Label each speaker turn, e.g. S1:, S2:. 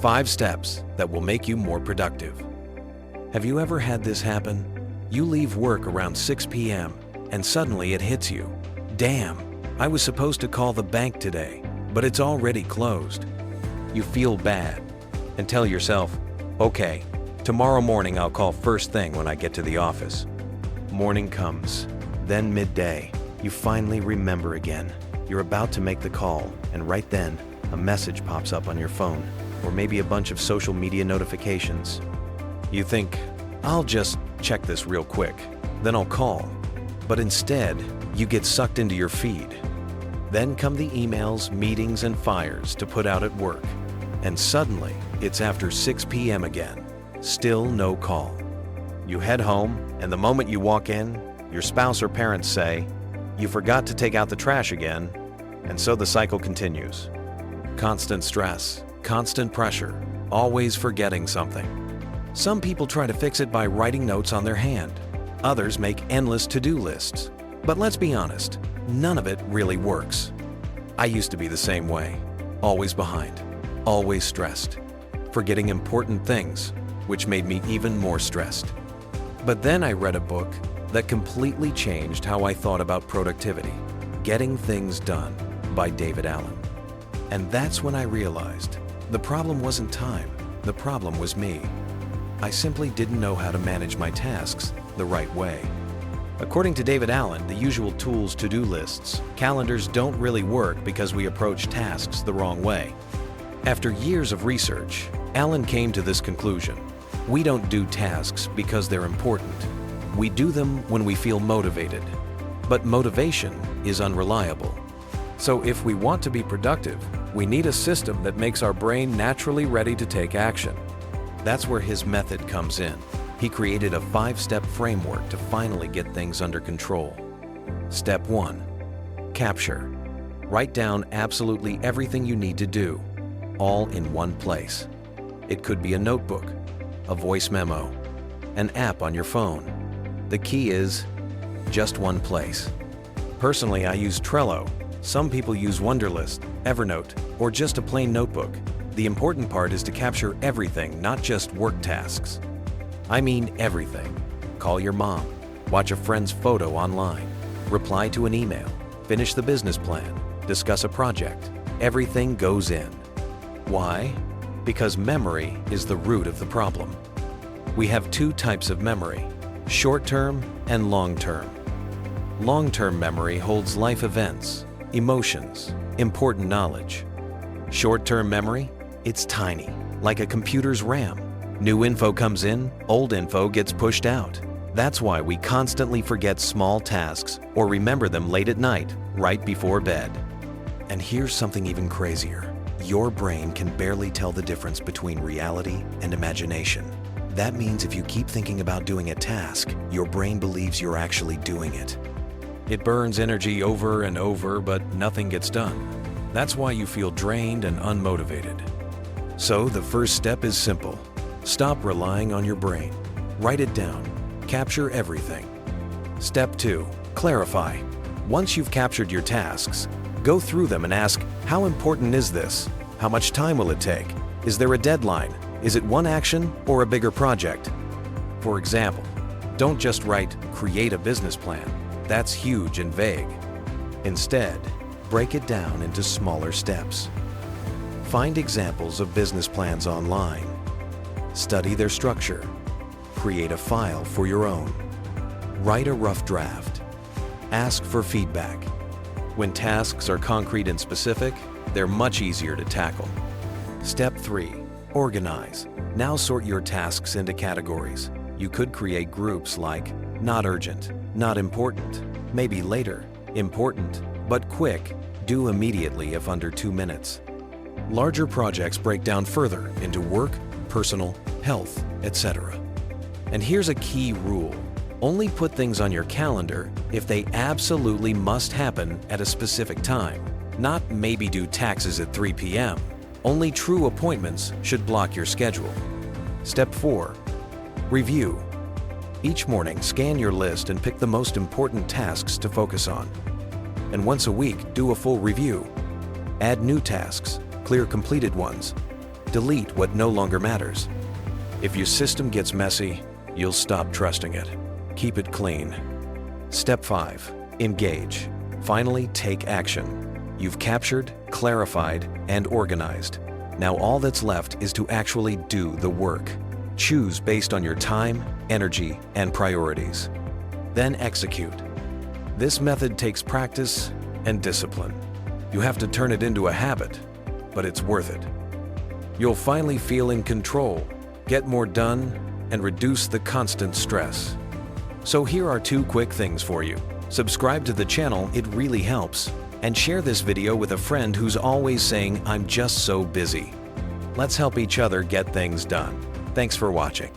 S1: 5 steps that will make you more productive. Have you ever had this happen? You leave work around 6 p.m. and suddenly it hits you. Damn, I was supposed to call the bank today, but it's already closed. You feel bad and tell yourself, okay, tomorrow morning I'll call first thing when I get to the office. Morning comes, then midday. You finally remember again. You're about to make the call, and right then, a message pops up on your phone, or maybe a bunch of social media notifications. You think, I'll just check this real quick, then I'll call. But instead, you get sucked into your feed. Then come the emails, meetings, and fires to put out at work. And suddenly, it's after 6 p.m. again. Still no call. You head home, and the moment you walk in, your spouse or parents say, "You forgot to take out the trash again," and so the cycle continues. Constant stress, constant pressure, always forgetting something. Some people try to fix it by writing notes on their hand. Others make endless to-do lists. But let's be honest, none of it really works. I used to be the same way, always behind, always stressed, forgetting important things, which made me even more stressed. But then I read a book that completely changed how I thought about productivity, Getting Things Done by David Allen. And that's when I realized the problem wasn't time, the problem was me. I simply didn't know how to manage my tasks the right way. According to David Allen, the usual tools, to-do lists, calendars don't really work because we approach tasks the wrong way. After years of research, Allen came to this conclusion. We don't do tasks because they're important. We do them when we feel motivated. But motivation is unreliable. So if we want to be productive, we need a system that makes our brain naturally ready to take action. That's where his method comes in. He created a 5-step framework to finally get things under control. Step 1. Capture. Write down absolutely everything you need to do, all in one place. It could be a notebook, a voice memo, an app on your phone. The key is just one place. Personally, I use Trello. Some people use Wunderlist, Evernote, or just a plain notebook. The important part is to capture everything, not just work tasks. I mean everything. Call your mom, watch a friend's photo online, reply to an email, finish the business plan, discuss a project. Everything goes in. Why? Because memory is the root of the problem. We have 2 types of memory, short-term and long-term. Long-term memory holds life events, emotions, important knowledge. Short-term memory? It's tiny, like a computer's RAM. New info comes in, old info gets pushed out. That's why we constantly forget small tasks or remember them late at night, right before bed. And here's something even crazier. Your brain can barely tell the difference between reality and imagination. That means if you keep thinking about doing a task, your brain believes you're actually doing it. It burns energy over and over, but nothing gets done. That's why you feel drained and unmotivated. So the first step is simple. Stop relying on your brain. Write it down. Capture everything. Step 2. Clarify. Once you've captured your tasks, go through them and ask, how important is this? How much time will it take? Is there a deadline? Is it one action or a bigger project? For example, don't just write, create a business plan. That's huge and vague. Instead, break it down into smaller steps. Find examples of business plans online. Study their structure. Create a file for your own. Write a rough draft. Ask for feedback. When tasks are concrete and specific, they're much easier to tackle. Step 3. Organize. Now sort your tasks into categories. You could create groups like not urgent, not important, maybe later, important, but quick, due immediately if under 2 minutes. Larger projects break down further into work, personal, health, etc. And here's a key rule. Only put things on your calendar if they absolutely must happen at a specific time. Not maybe do taxes at 3 p.m. Only true appointments should block your schedule. Step 4. Review. Each morning, scan your list and pick the most important tasks to focus on. And once a week, do a full review. Add new tasks, clear completed ones. Delete what no longer matters. If your system gets messy, you'll stop trusting it. Keep it clean. Step 5. Engage. Finally, take action. You've captured, clarified, and organized. Now all that's left is to actually do the work. Choose based on your time, energy, and priorities. Then execute. This method takes practice and discipline. You have to turn it into a habit, but it's worth it. You'll finally feel in control, get more done, and reduce the constant stress. So here are 2 quick things for you. Subscribe to the channel, it really helps. And share this video with a friend who's always saying, "I'm just so busy." Let's help each other get things done. Thanks for watching.